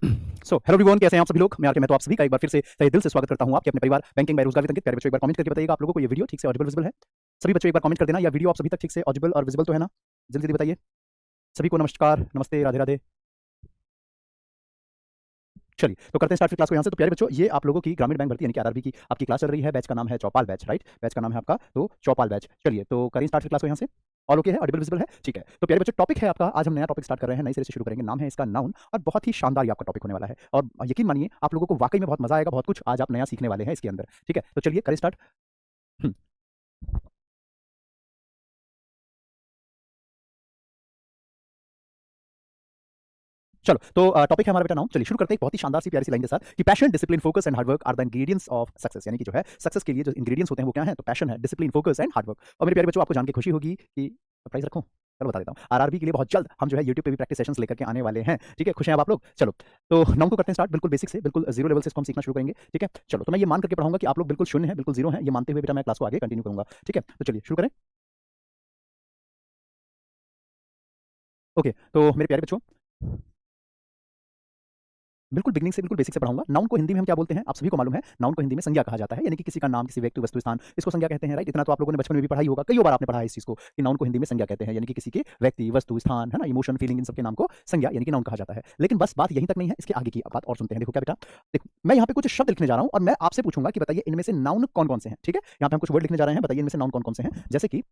Hello everyone, कैसे हैं आप सभी लोग। मैं आर के मैं तो आप सभी का एक बार फिर से तहे दिल से स्वागत करता हूं आपके अपने परिवार बैंकिंग बाय रोजगार वितंकित। प्यारे बच्चों, एक बार कमेंट करके बताइएगा आप लोगों को ये वीडियो ठीक से ऑडिबल विजिबल है। सभी बच्चों एक बार कमेंट कर देना, या वीडियो आप सभी तक ठीक से ऑडिबल और विजिबल तो है ना। जल्दी जल्दी बताइए। सभी को नमस्कार, नमस्ते, राधे राधे। चलिए तो करते हैं स्टार्ट फिर क्लास को यहाँ से। तो प्यारे बच्चों, ये आप लोगों की ग्रामीण बैंक भर्ती यानी कि आरआरबी की आपकी क्लास चल रही है। बैच का नाम है चौपाल बैच, राइट। बैच का नाम है आपका तो चौपाल बैच। चलिए तो करें स्टार्ट फिर क्लास को यहाँ से। ऑल ओके है, ऑडिबल विजिबल है, ठीक है। तो प्यारे बच्चों, टॉपिक है आपका, आज हम नया टॉपिक स्टार्ट कर रहे हैं, नई सिरे से शुरू करेंगे। नाम है इसका नाउन, और बहुत ही शानदार ये आपका टॉपिक होने वाला है। और यकीन मानिए आप लोगों को वाकई में बहुत मजा आएगा, बहुत कुछ आज आप नया सीखने वाले हैं इसके अंदर, ठीक है। तो चलिए करें स्टार्ट। चलो तो टॉपिक है हमारा बेटा नाउन। चलिए शुरू करते हैं एक बहुत ही शानदार सी प्यारी सी लाइन के साथ कि passion, discipline, focus and hard work are the ingredients of success. यानी कि जो है सक्सेस के लिए जो इंग्रेडिएंट्स होते हैं वो क्या है, तो पैशन है, डिसिप्लिन, फोकस एंड हार्डवर्क। और मेरे प्यारे बच्चों, आपको जान के खुशी होगी कि सरप्राइज रखूं, चलो बता देता हूं। आरआरबी के लिए बहुत जल्द हम जो है यूट्यूब पे भी प्रैक्टिस सेशंस लेकर के आने वाले हैं, ठीक है। खुश हैं अब आप लोग। चलो तो नाउन को करते हैं स्टार्ट, बिल्कुल बेसिक से, बिल्कुल जीरो लेवल से इसको हम सीखना शुरू करेंगे, ठीक है। चलो तो मैं ये मान करके पढ़ाऊंगा कि आप लोग बिल्कुल शून्य है, बिल्कुल जीरो है, ये मानते हुए बेटा मैं क्लास को आगे कंटिन्यू करूंगा, ठीक है। तो चलिए शुरू करें। ओके तो मेरे प्यारे बच्चों, बिल्कुल बिगनिंग से बिल्कुल बेसिक से पढ़ाऊंगा। नाउन को हिंदी में हम क्या बोलते हैं, आप सभी को मालूम है। नाउन को हिंदी में संज्ञा कहा जाता है, यानी कि किसी का नाम, किसी व्यक्ति, वस्तु, स्थान, इसको संज्ञा कहते हैं, राइट। इतना तो आप लोगों ने बचपन में भी पढ़ा ही होगा, कई बार आपने पढ़ा है इस चीज को कि नाउन को हिंदी में संज्ञा कहते हैं, यानी कि किसी के व्यक्ति, वस्तु, स्थान, है ना, इमोशन, फीलिंग, इन सबके नाम को संज्ञा यानी कि नाउन कहा जाता है। लेकिन बस बात यहीं तक नहीं है, इसके आगे की बात और सुनते हैं। देखो क्या बेटा, देखो मैं यहाँ पे कुछ शब्द लिखने जा रहा हूँ और मैं आपसे पूछूंगा कि बताइए इनमें से नाउन कौन कौन से हैं, ठीक है। यहाँ पे हम कुछ वर्ड लिखने जा रहे हैं, बताइए इनमें से नाउन कौन कौन से हैं। जैसे कि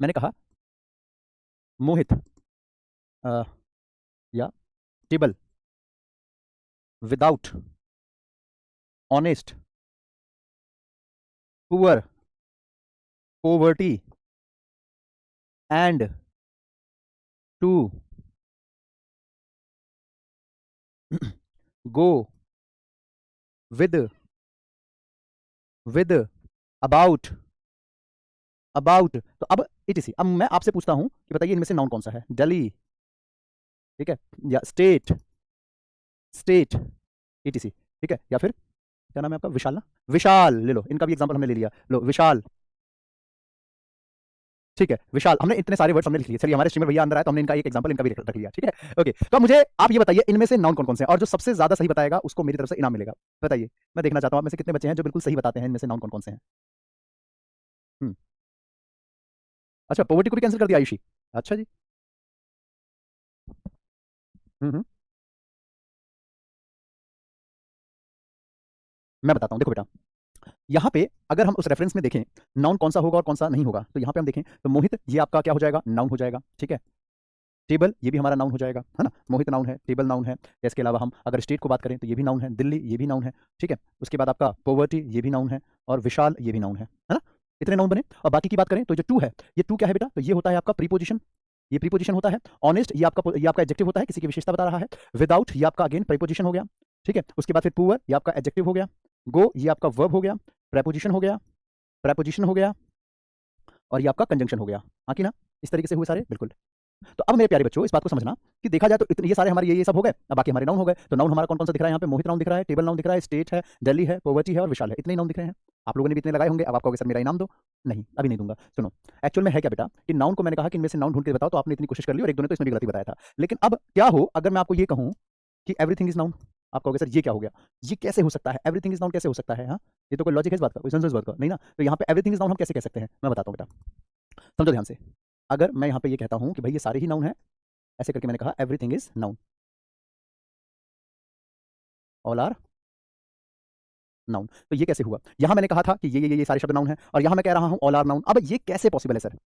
मैंने कहा मोहित, अ, या table, without, honest, poor, poverty and to, go, with, with, about, about. तो अब इटीसी, अब मैं आपसे पूछता हूं कि बताइए इनमें से नाउन कौन सा है। दिल्ली, ठीक है, या स्टेट, स्टेट, इटीसी, ठीक है। या फिर क्या नाम है आपका, विशाल ना, विशाल ले लो, इनका भी एग्जांपल हमने ले लिया, लो विशाल, ठीक है। विशाल, हमने इतने सारे वर्ड्स हमने लिख लिए। चलिए हमारे स्ट्रीमर भैया अंदर आए तो हमने इनका एक एग्जांपल इनका भी रख लिया, ठीक है। ओके तो अब मुझे आप ये बताइए इनमें से नाउन कौन कौन से हैं, और जो सबसे ज्यादा सही बताएगा उसको मेरी तरफ से इनाम मिलेगा। बताइए, मैं देखना चाहता हूं आप में से कितने बच्चे हैं जो बिल्कुल सही बताते हैं इनमें से नाउन कौन कौन से हैं। हम्म, अच्छा पॉवर्टी को भी कैंसिल कर दिया आयुषी, अच्छा जी। हम्म। मैं बताता हूँ, देखो बेटा, यहाँ पे अगर हम उस रेफरेंस में देखें नाउन कौन सा होगा और कौन सा नहीं होगा, तो यहाँ पे हम देखें तो मोहित ये आपका क्या हो जाएगा, नाउन हो जाएगा, ठीक है। टेबल ये भी हमारा नाउन हो जाएगा, है ना, मोहित नाउन है, टेबल नाउन है। इसके अलावा हम अगर स्टेट को बात करें तो ये भी नाउन है, दिल्ली ये भी नाउन है, ठीक है। उसके बाद आपका पोवर्टी ये भी नाउन है, और विशाल ये भी नाउन है ना। इतने नाउन बने। और बाकी की बात करें तो जो टू है, ये टू क्या है बेटा, तो ये होता है आपका प्रीपोजिशन, ये प्रीपोजिशन होता है। ऑनेस्ट ये आपका एडजेक्टिव होता है, किसी की विशेषता बता रहा है। विदाउट ये आपका अगेन प्रीपोजिशन हो गया, ठीक है। उसके बाद फिर पुअर ये आपका एडजेक्टिव हो गया। गो ये आपका वर्ब हो गया, प्रेपोजिशन हो गया, प्रेपोजिशन हो गया, और ये आपका कंजंक्शन हो गया। हाँ कि ना, इस तरीके से हुए सारे, बिल्कुल। तो अब मेरे प्यारे बच्चों इस बात को समझना कि देखा जाए तो इतने ये सारे हमारे ये सब हो गए, अब बाकी हमारे नाउन हो गए। तो नाउन हमारा कौन कौन सा दिख रहा है यहाँ पे, मोहित नाउन दिख रहा है, टेबल नाउन दिख रहा है, स्टेट है, दिल्ली है, पोवर्टी है और विशाल है, इतने ही नाउन दिख रहे हैं। आप लोगों ने भी इतने लगाए होंगे। अब आपको सर मेरा इनाम दो, नहीं अभी नहीं दूंगा। सुनो, एक्चुअल में है क्या बेटा कि नाउन को मैंने कहा कि इनमें से नाउन ढूंढ के बताओ, तो आपने इतनी कोशिश कर ली और एक दो ने तो इसमें भी गलती बताया था। लेकिन अब क्या हो अगर मैं आपको ये कहूँ कि एवरीथिंग इज नाउन, आप कहोगे सर ये क्या हो गया, ये कैसे हो सकता है, एवरीथिंग इज नाउन कैसे हो सकता है। हाँ, ये तो कोई लॉजिक है इस बात का, कोई सेंस है इस बात का, नहीं ना। तो यहाँ पे एवरीथिंग इज नाउन हम कैसे कह सकते हैं, मैं बताता हूँ बेटा, समझो ध्यान से। अगर मैं यहाँ पे ये कहता हूँ कि भाई ये सारे ही नाउन है, ऐसे करके मैंने कहा everything is noun, all are noun, तो ये कैसे हुआ। यहां मैंने कहा था कि ये सारे शब्द नाउन है, और यहां मैं कह रहा हूं ऑल आर नाउन। अब ये कैसे पॉसिबल है सर,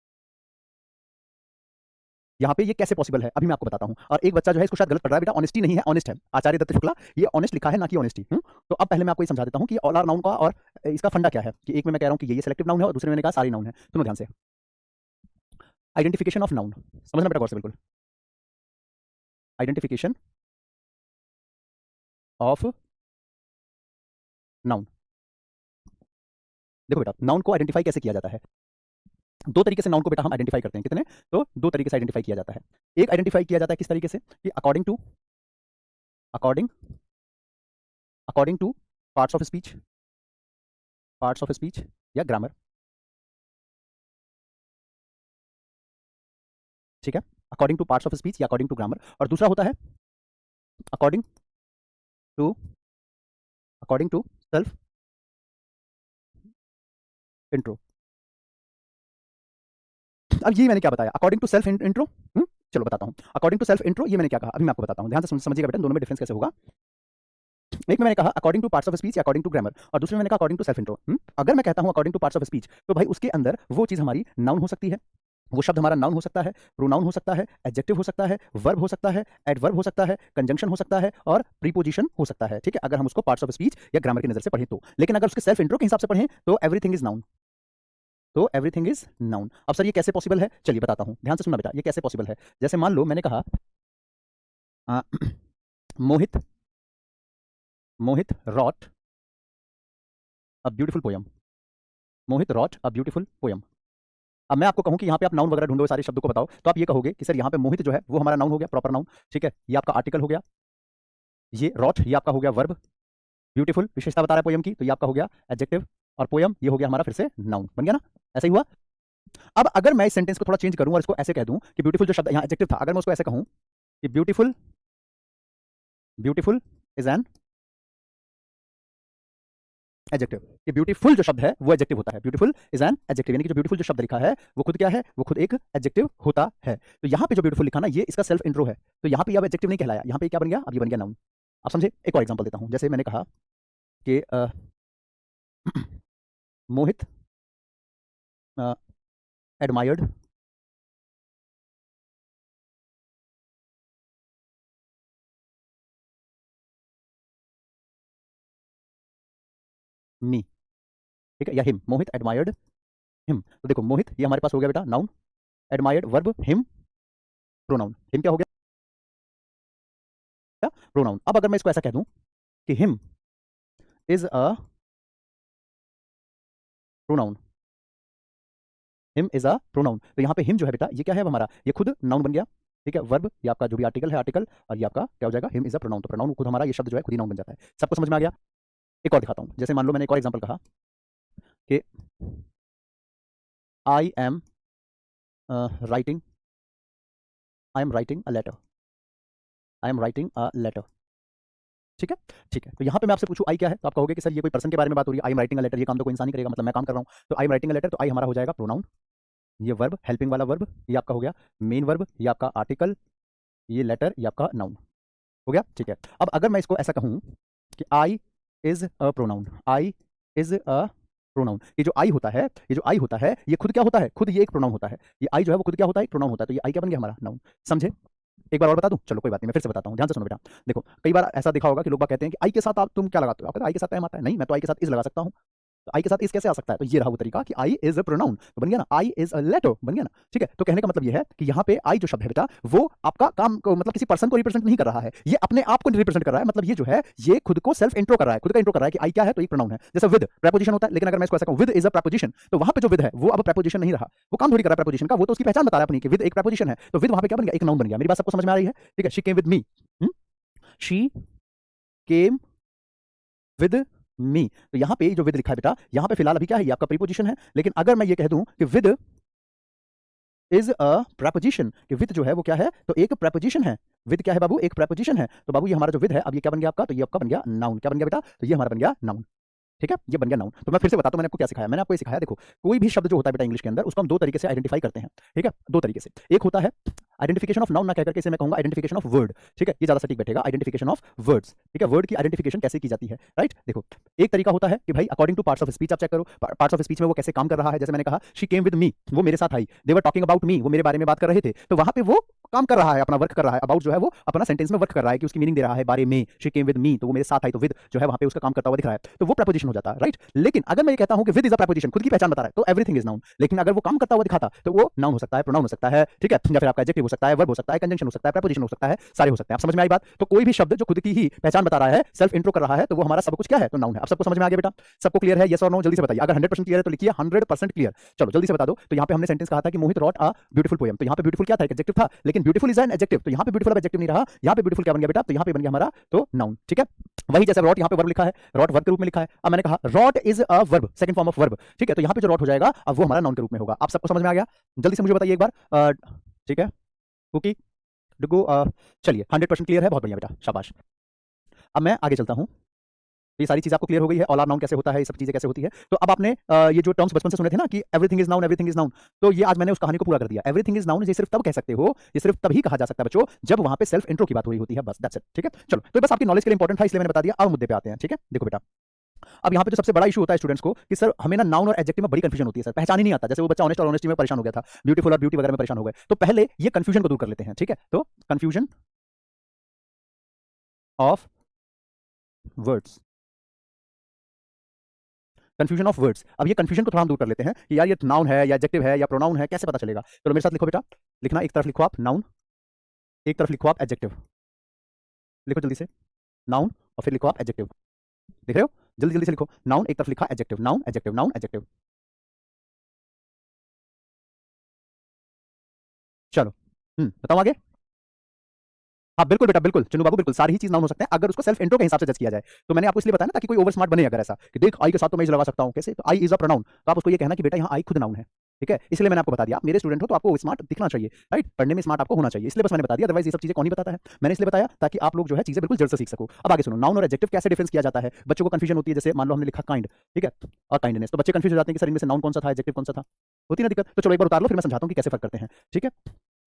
यहाँ पे ये कैसे पॉसिबल है अभी मैं आपको बताता हूँ। और एक बच्चा जो है इसको शायद गलत पढ़ रहा है बेटा, ऑनेस्टी नहीं है, ऑनेस्ट है। आचार्य दत्त शुक्ला, ये ऑनेस्ट लिखा है ना कि ऑनेस्टी। तो अब पहले मैं आपको ये समझा देता हूँ कि ऑल आर नाउन का और इसका फंडा क्या है। कि एक में मैं कह रहा हूँ कि ये सिलेक्टिव नाउन है, और दूसरे में मैंने कहा सारी नाउन है। सुनो ध्यान से, आइडेंटिफिकेशन ऑफ नाउन, समझना बेटा गौर से बिल्कुल। आइडेंटिफिकेशन ऑफ नाउन, देखो बेटा नाउन को आइडेंटिफाई कैसे किया जाता है। दो तरीके से नाउन को बेटा हम आइडेंटिफाई करते हैं, कितने, तो दो तरीके से आइडेंटिफाई किया जाता है। एक आइडेंटिफाई किया जाता है किस तरीके से कि according according to parts of speech, parts of speech या ग्रामर, ठीक है। According to parts of speech या अकॉर्डिंग टू ग्रामर। और दूसरा होता है according to according to self intro. अब ये मैंने क्या बताया, अकॉर्डिंग टू सेल्फ इंट्रो। चलो बताता हूँ, अकॉर्डिंग टू सेल्फ इंट्रो ये मैंने क्या कहा, अभी मैं आपको बताता हूँ, ध्यान से समझिएगा बेटा, दोनों में डिफरेंस कैसे होगा। एक में मैंने कहा according to parts of speech या अकॉर्डिंग टू ग्रामर, और दूसरे में मैंने कहा अकॉर्डिंग टू सेल्फ इंट्रो। अगर मैं कहता हूँ according to parts of speech, तो भाई उसके अंदर वो चीज हमारी नाउन हो सकती है, वो शब्द हमारा नाउन हो सकता है, प्रोनाउन हो सकता है, एडजेक्टिव हो सकता है, वर्ब हो सकता है, एडवर्ब हो सकता है, कंजंक्शन हो सकता है, और प्रीपोजिशन हो सकता है। ठीक है, अगर हम उसको पार्ट्स ऑफ स्पीच या ग्रामर की नजर से पढ़ें तो। लेकिन अगर उसके सेल्फ इंट्रो के हिसाब से पढ़ें तो एवरीथिंग इज नाउन, तो एवरीथिंग इज नाउन। अब सर ये कैसे पॉसिबल है, चलिए बताता हूं, ध्यान से सुनना बेटा, ये कैसे पॉसिबल है। जैसे मान लो मैंने कहा Mohit Mohit wrote a beautiful poem, Mohit wrote a beautiful poem. अब मैं आपको कहूं कि यहाँ पे आप नाउन वगैरह ढूंढो, सारे शब्दों को बताओ, तो आप ये कहोगे कि सर यहाँ पे मोहित जो है वो हमारा नाउन हो गया, प्रॉपर नाउन। ठीक है, ये आपका आर्टिकल हो गया, ये रॉट ये आपका हो गया वर्ब, ब्यूटीफुल विशेषता बता रहा है पोयम की, तो ये आपका हो गया एडजेक्टिव, और पोयम ये हो गया हमारा फिर से नाउन, बन गया ना, ऐसा ही हुआ। अब अगर मैं इस सेंटेंस को थोड़ा चेंज करूं और इसको ऐसे कह दूं कि ब्यूटीफुल जो शब्द यहाँ एडजेक्टिव था, अगर मैं उसको ऐसे कहूं कि beautiful beautiful is an adjective, कि ब्यूटीफुल जो शब्द है वो एडजेक्टिव होता है, ब्यूटीफुल इज एन एडजेक्टिव, यानी कि जो ब्यूटीफुल जो शब्द लिखा है वो खुद क्या है, वो खुद एक एडजेक्टिव होता है। तो यहाँ पे जो ब्यूटीफुल लिखा ना, ये इसका सेल्फ इंट्रो है, तो यहाँ पे ये अब एडजेक्टिव नहीं कहलाया, यहाँ पे क्या बन गया, अब ये बन गया नाउन। आप समझे, एक और एग्जांपल देता हूँ, जैसे मैंने कहा कि मोहित एडमायर्ड मी, ठीक है, या हिम, मोहित एडमायर्ड हिम। तो देखो मोहित ये हमारे पास हो गया बेटा noun, admired verb, him pronoun, him क्या हो गया प्रोनाउन। अब अगर मैं इसको ऐसा कह दूं कि him is a pronoun, him is a pronoun, तो यहाँ पे हिम जो है बेटा ये क्या है, अब हमारा ये खुद नाउन बन गया। ठीक है, वर्ब ये आपका जो भी आर्टिकल है आर्टिकल, और ये आपका क्या हो जाएगा, हिम इज अ प्रोनाउन, तो प्रोनाउन खुद हमारा ये शब्द जो है खुद ही नाउन बन जाता है। सबको समझ में आ गया। एक और दिखाता हूँ, जैसे मान लो मैंने एक और एग्जांपल कहा कि I am writing I am writing a letter, I am writing a letter. ठीक है, ठीक है, तो यहाँ पे मैं आपसे पूछूं आई क्या है, तो आप कहोगे कि सर ये कोई पर्सन के बारे में बात हो रही है, I am writing a letter, ये काम तो कोई इंसान ही करेगा, मतलब मैं काम कर रहा हूँ, तो I am writing a letter, तो आई हमारा हो जाएगा प्रोनाउन, ये वर्ब हेल्पिंग वाला वर्ब ये आपका हो गया मेन वर्ब, ये आपका आर्टिकल, ये लेटर ये आपका नाउन हो गया। ठीक है, अब अगर मैं इसको ऐसा कहूँ कि I is a pronoun, I is a pronoun, ये जो आई होता है, ये जो आई होता है ये खुद क्या होता है, खुद ये एक प्रोनाउन होता है, ये आई जो है वो खुद क्या होता है, एक प्रोनाउन होता है, तो ये आई क्या बन गया हमारा नाउन। समझे, एक बार और बता दूं, चलो कोई बात नहीं, मैं फिर से बताता हूं, ध्यान से सुनो बेटा। देखो कई बार ऐसा देखा होगा कि लोग बात कहते हैं कि आई के साथ आप तुम क्या लगाते हो, आप कहते हो आई के साथ एम आता है, नहीं मैं तो आई के साथ इज लगा सकता हूं, तो आई के साथ इस कैसे आ सकता है, तो ये रहा वो तरीका कि आई इज अ प्रोनाउन, तो बन गया ना आई इज अ लेटर, बन गया ना। ठीक है, तो कहने का मतलब ये है कि यहाँ पे आई जो शब्द है बेटा वो आपका काम को मतलब किसी पर्सन को रिप्रेजेंट नहीं कर रहा है, ये अपने आप को रिप्रेजेंट कर रहा है, मतलब ये जो है ये खुद को सेल्फ इंट्रो कर रहा है, खुद का इंट्रो कर रहा है कि आई क्या है, तो एक प्रोनाउन है। जैसे विद प्रेपोजिशन होता है, लेकिन अगर मैं इसको ऐसा कहूं विद इज अ प्रेपोजिशन, तो वहां पे जो विद है वो अब प्रेपोजिशन नहीं रहा, वो काम थोड़ी कर रहा है प्रेपोजिशन का, वो तो उसकी पहचान बता रहा है अपनी कि विद एक प्रेपोजिशन है, तो विद वहां पे क्या बन गया, एक नाउन बन गया। मेरी बात सबको समझ में आ रही है, ठीक है, she came with me, she came with me, तो यहाँ पे जो विद लिखा है बेटा, यहाँ पे फिलहाल अभी क्या है, ये आपका प्रीपोजिशन है, लेकिन अगर मैं ये कह दूं कि विद इज अ प्रेपोजिशन, कि विद जो है वो क्या है, तो एक प्रेपोजिशन है, विद क्या है बाबू, एक प्रेपोजिशन है, तो बाबू ये हमारा जो विद है अब ये क्या बन गया आपका, तो ये आपका बन गया नाउन, क्या बन गया बेटा, तो ये हमारा बन गया नाउन। ठीक है, ये बन गया नाउन। तो मैं फिर से बताता हूं मैंने आपको क्या सिखाया, मैंने आपको ये सिखाया, देखो कोई भी शब्द जो होता है बेटा इंग्लिश के अंदर उसको हम दो तरीके से आइडेंटिफाई करते हैं। ठीक है, दो तरीके से, एक होता है आइडेंटिफिकेशन ऑफ नाउन ना कहकर के इसे मैं कहूंगा आइडेंटिफिकेशन ऑफ वर्ड। ठीक है, ये ज्यादा सटीक बैठेगा, आइडेंटिफिकेशन ऑफ वर्ड्स। ठीक है, वर्ड की आइडेंटिफिकेशन कैसे की जाती है, राइट। देखो एक तरीका होता है कि भाई according to parts of speech, आप चेक करो पार्ट्स ऑफ स्पीच में वो कैसे काम कर रहा है। जैसे मैंने कहा शी केम विद मी, वो मेरे साथ आई, दे वर टॉकिंग अबाउट मी, वो मेरे बारे में बात कर रहे थे, तो वहां पे वो काम कर रहा है, अपना वर्क कर रहा है, अबाउट जो है वो अपना सेंटेंस में वर्क कर रहा है कि उसकी मीनिंग दे रहा है बारे में, शी केम विद मी, तो वो मेरे साथ आई, तो विद जो है वहां पे उसका काम करता हुआ दिख रहा है, तो वो प्रेपोजिशन हो जाता है, राइट। लेकिन अगर मैं ये कहता हूं कि विद इज अ प्रेपोजिशन, खुद की पहचान बता रहा है, तो एवरीथिंग इज नाउन। लेकिन अगर वो काम करता हुआ दिखाता तो वो नाउन हो सकता है, प्रोनाउन हो सकता है, ठीक है, या फिर आपका एडजेक्टिव हो सकता है, वर्ब हो सकता है, कंजंक्शन हो सकता है, प्रेपोजिशन हो सकता है, सारे हो सकते हैं। आप समझ में आई बात। तो कोई भी शब्द जो खुद की ही पहचान बता रहा है, सेल्फ इंट्रो कर रहा है, तो वो हमारा सब कुछ क्या है, तो नाउन है। अब सबको समझ में आ गया बेटा, सबको क्लियर है, यस और नो, जल्दी से बताइए। अगर 100% क्लियर है तो लिखिए 100% क्लियर। चलो जल्दी से बता दो। तो यहाँ पे हमने सेंटेंस कहा था कि मोहित रॉट अ ब्यूटीफुल पोएम, तो यहाँ पे ब्यूटीफुल क्या था, एक एडजेक्टिव था, लेकिन ब्यूटीफुल इज एन एडजेक्टिव, तो यहाँ पे ब्यूटीफुल अब एडजेक्टिव नहीं रहा, यहाँ पे ब्यूटीफुल क्या बन गया बेटा, तो यहाँ पे बन गया हमारा तो नाउन। ठीक है, वही जैसे रॉट यहाँ पे वर्ब लिखा है, रॉट वर्ब के रूप में लिखा है, अब मैंने कहा wrote is a verb, second form of verb. ठीक है, तो यहाँ पे जो रॉट हो जाएगा अब वो हमारा नाउन के रूप में होगा। आप सबको समझ में आ गया, जल्दी से मुझे बताइए एक बार। ठीक है, कुकी डुगू, चलिए 100% क्लियर है, बहुत बढ़िया बेटा, शाबाश। अब मैं आगे चलता हूँ। ये सारी चीज़ आपको क्लियर हो गई है, ऑल आर नाउन कैसे होता है, ये सब चीज़ें कैसे होती है। तो अब आपने ये जो टर्म्स बचपन से सुने थे ना कि everything is noun, everything is noun, तो ये आज मैंने उस कहानी को पूरा कर दिया। एवरीथिंग इज नाउन ये सिर्फ तब कह सकते हो, ये सिर्फ तभी कहा जा सकता है बच्चों, जब वहां पे सेल्फ इंट्रो की बात हो रही होती है, बस दैट्स इट। ठीक है, चलो, तो बस आपकी नॉलेज के लिए इंपॉर्टेंट था, इसलिए मैंने बता दिया। अब मुद्दे पे आते हैं। ठीक है, देखो बेटा, अब यहाँ पे जो सबसे बड़ा इशू होता है स्टूडेंट्स को कि सर हमें ना नाउन और एडजेक्टिव में बड़ी कंफ्यूजन होती है सर, पहचान ही नहीं आता। जैसे वो बच्चा ऑनेस्ट और ऑनेस्टी में परेशान हो गया था, ब्यूटीफुल और ब्यूटी वगैरह में परेशान हो गए। तो पहले ये कंफ्यूजन को दूर कर लेते हैं। ठीक है, तो confusion of words, confusion of words. अब ये कंफ्यूजन को थोड़ा हम दूर कर लेते हैं कि यार ये नाउन है या एडजेक्टिव है या प्रोनाउन है, कैसे पता चलेगा। चलो मेरे साथ लिखो बेटा, लिखना, एक तरफ लिखो आप नाउन, एक तरफ लिखो आप एडजेक्टिव। लिखो जल्दी से, नाउन और फिर लिखो आप एडजेक्टिव। देख रहे हो, जल्दी जल्दी से लिखो, नाउन एक तरफ लिखा, adjective, noun adjective, noun adjective. चलो, बताओ आगे। हाँ बिल्कुल बेटा, बिल्कुल चिन्नू बाबू, बिल्कुल सारी ही चीज नाउन हो सकते हैं अगर उसको सेल्फ इंट्रो के हिसाब से जज किया जाए। तो मैंने आपको इसलिए बताया ना ताकि कोई ओवर स्मार्ट बने, अगर ऐसा कि देख आई के साथ तो मैं इज लगा सकता हूँ, कैसे, तो आई इज अ प्रोनाउन, तो आप उसको ये कहना कि बेटा यहाँ आई खुद नाउन है। ठीक है, इसलिए मैंने आपको बता दिया, आप मेरे स्टूडेंट हो तो आपको स्मार्ट दिखना चाहिए, राइट, पढ़ने में स्मार्ट आपको होना चाहिए, इसलिए बस मैंने बता दिया। अदरवाइज ये सब चीजें कौन ही बताता है, मैंने इसलिए बताया ताकि आप लोग जो है चीजें बिल्कुल जड़ से सीख सको। अब आगे सुनो, नाउन और एडजेक्टिव कैसे डिफरेंस किया जाता है। बच्चों को कंफ्यूजन होती है, जैसे मान लो हमने लिखा काइंड, ठीक है, और काइंडनेस, तो बच्चे कंफ्यूज हो जाते हैं कि सर इनमें से नाउन कौन सा था, एडजेक्टिव कौन सा था, होती ना दिक्कत। तो चलो एक बार उतार लो, फिर मैं समझाता हूँ कि कैसे फर्क करते हैं। ठीक है,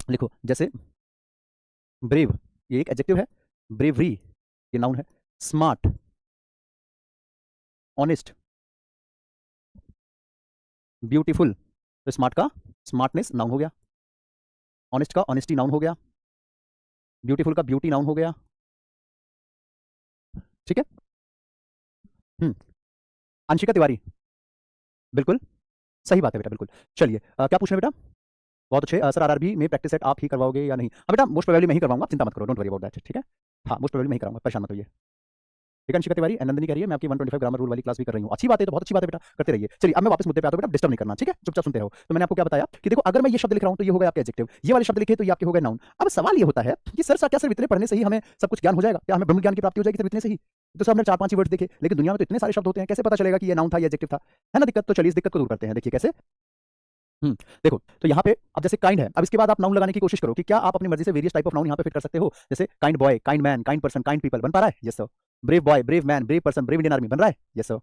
लिखो, जैसे ब्रेव ये एक एडजेक्टिव है, ब्रेवरी ये नाउन है, स्मार्ट, ऑनेस्ट, ब्यूटीफुल, तो स्मार्ट का स्मार्टनेस नाउन हो गया, ऑनेस्ट का ऑनेस्टी नाउन हो गया, ब्यूटीफुल का ब्यूटी नाउन हो गया। ठीक है, हम्म, अंशिका तिवारी, बिल्कुल सही बात है बेटा, बिल्कुल। चलिए क्या पूछ रहे हैं बेटा। बहुत अच्छे सर, आरआरबी में प्रैक्टिस सेट आप ही करवाओगे या नहीं। हाँ बेटा, मोस्ट प्रोबेबली मैं ही करवाऊंगा, चिंता मत करो, डोंट वरी अबाउट दैट। ठीक है, हाँ मोस्ट प्रोबेबली मैं ही कराऊंगा, परेशान मत होइए। ठीक है, अंशिका तिवारी, नंदनी कह रही है मैं आपकी 125 ग्रामर रूल वाली क्लास भी कर रही हूँ। अच्छी बात है, तो बहुत अच्छी बात है बेटा, करते रहिए। चलिए अब मैं वापस मुद्दे पे आता हूँ बेटा, डिस्टर्ब नहीं करना, ठीक है, चुपचाप सुनते रहो। तो मैंने आपको क्या बताया कि देखो अगर मैं ये शब्द लिख रहा हूँ तो ये हो गया आपके एडजेक्टिव, ये वाले शब्द लिखे तो ये आपके हो गए नाउन। अब सवाल ये होता है कि सर क्या सिर्फ इतने पढ़ने से ही हमें सब कुछ ज्ञान हो जाएगा, क्या हमें ब्रह्म ज्ञान की प्राप्ति हो जाएगी सिर्फ इतने से ही। तो सर हमने 4-5 ही वर्ड देखे, लेकिन दुनिया में तो इतने सारे शब्द होते हैं, कैसे पता चलेगा कि ये नाउन था, ये एडजेक्टिव था, है ना दिक्कत। तो चलिए इस दिक्कत को दूर करते हैं, देखिए कैसे। देखो, तो यहाँ पे अब जैसे काइंड है, अब इसके बाद आप नाउन लगाने की कोशिश करो कि क्या आप अपनी मर्जी से वेरियस टाइप ऑफ नाउन यहाँ पे फिट कर सकते हो। जैसे kind boy, kind man, kind person, kind people, बन पा रहा है, yes sir. Brave boy, brave man, brave person, brave Indian army, बन रहा है, yes sir.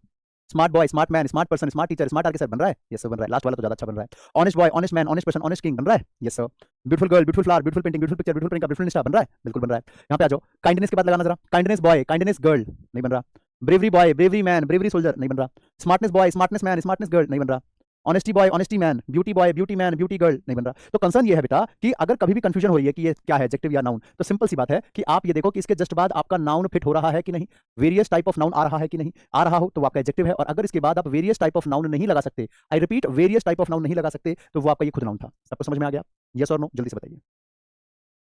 Smart boy, smart man, smart person, smart teacher, smart architect, बन रहा है, यस सर, बन रहा है, लास्ट वाला तो ज्यादा अच्छा बन रहा है। Honest boy, honest man, honest person, honest king, बन रहा है, yes sir. Beautiful girl, beautiful flower, beautiful painting, beautiful picture, beautiful print, beautiful Insta, बन रहा है, बिल्कुल बन रहा है। यहाँ पे आ जाओ, काइंडनेस के बाद लगाना जरा, काइंडनेस बॉय, काइंडनेस गर्ल, नहीं बन रहा। Bravery boy, bravery man, bravery soldier, नहीं बन रहा। Smartness boy, smartness man, smartness girl, नहीं बन रहा। Honesty boy, honesty man, beauty boy, beauty man, beauty girl, नहीं बन रहा। तो कंसर्न ये है बेटा कि अगर कभी भी कंफ्यूजन हो रही है कि ये क्या है, एडजेक्टिव या नाउन, तो सिंपल सी बात है कि आप ये देखो कि इसके जस्ट बाद आपका नाउन फिट हो रहा है कि नहीं, वेरियस टाइप ऑफ नाउन आ रहा है कि नहीं, आ रहा हो तो वो आपका एडजेक्टिव है, और अगर इसके बाद आप वेरियस टाइप ऑफ नाउन नहीं लगा सकते, I repeat various type of noun नहीं लगा सकते, तो वो आपका ये खुद नाउन था। सबको समझ में आ गया, यस और नो, जल्दी से बताइए,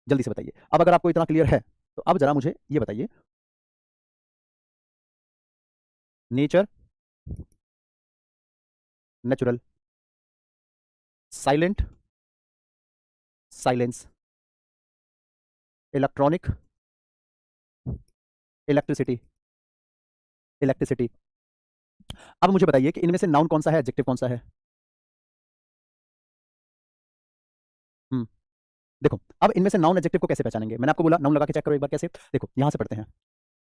जल्दी से बताइए। अब अगर आपको इतना क्लियर है तो अब जरा मुझे ये बताइए, nature, natural, silent, silence, electronic, electricity, electricity. अब मुझे बताइए कि इनमें से नाउन कौन सा है, एडजेक्टिव कौन सा है। हम्म देखो, अब इनमें से नाउन एडजेक्टिव को कैसे पहचानेंगे, मैंने आपको बोला नाउन लगा के चेक करो एक बार, कैसे, देखो यहां से पढ़ते हैं।